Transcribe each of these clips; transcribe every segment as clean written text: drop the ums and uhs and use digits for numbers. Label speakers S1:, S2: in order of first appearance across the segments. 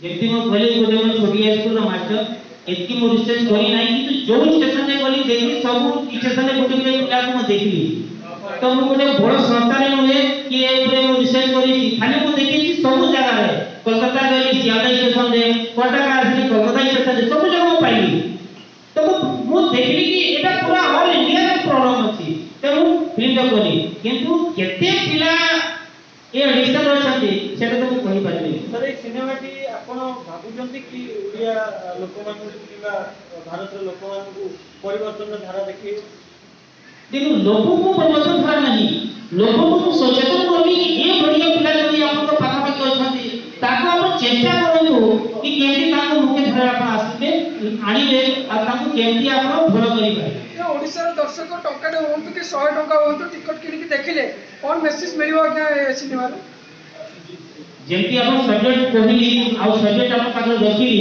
S1: जेमती मो कहले गोटे मो छोटी स्कूल रो मास्टर एतकी मो रिसर्च करी नाही कि जो स्टेशन रे गली देखि सब स्टेशन रे गोटे गोटे पिला को देखली तो मो गोटे बड़ संस्था रे नुहे कि ए ऊपर मो रिसर्च करी खाली मो देखि कि सब जगह रे कोलकाता गली सियालदह स्टेशन रे कोटा आसी कोलकाता स्टेशन रे सब जगह पाइली तो मो देखली कि एटा पूरा ऑल इंडिया रे प्रॉब्लम अछि तेनु फिल्म करी किंतु केते पिला ए ओडिसा रो छथि सेटा तो मो कहि पारबे
S2: सर ए सिनेमा टी आपण भाबुचंती कि ओडिया लोक मानू किबा भारत रो लोक मानू परिवर्तन धारा देखि
S1: देखो लोगों को परिवर्तन धारा नहीं लोगों को सचेतन करबी ए बढ़िया पिला जदी आपन पाखा पाखी अछथि ताको आप चेष्टा करनु कि केमती ताको मुखे धरा आप आसीबे आनिबे आ ताको केमती आपण भलो करि पाए
S3: ओडिसा रो दर्शक टंका दे होंतु कि 100 टंका होंतु टिकट किनि कि देखिले कोन मेसेज मिलियो क्या सिनेमा रो
S1: जेमती आपण सब्जेक्ट कहली आ सब्जेक्ट आपण पाखर रखिली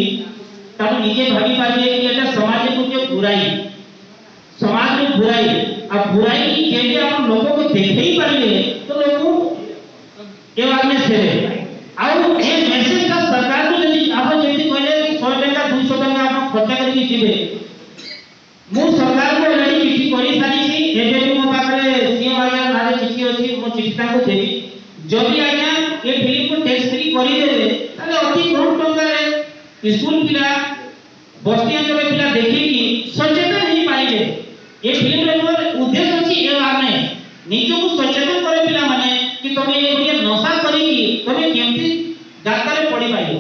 S1: ताको निजे भाबी पारिए कि एटा समाज को जो बुराई समाज में बुराई आ बुराई की जेबे आप लोगों को देख ही पारिए तो लोग ए बात में से आ ए मैसेज का सरकार को यदि आप जेती कहले 100 टका 200 टका आप खर्च करके जीवे मु सरकार को ऑलरेडी चिट्ठी करी सारी छी एबे भी मो पाखरे सीएम आया नारे चिट्ठी अछि मो चिट्ठी ता को देबी जदी आज्ञा ए फिल्म को टैक्स फ्री करी देबे ताले अति कम टका रे स्कूल पिला बस्ती अंचल पिला देखि कि सचेतन ही पाइबे ए फिल्म रे उद्देश्य अछि ए माने निजो को सचेतन करे पिला माने कि तमे ए बढ़िया नशा करी कि तमे केमती गाता रे पड़ी पाइबो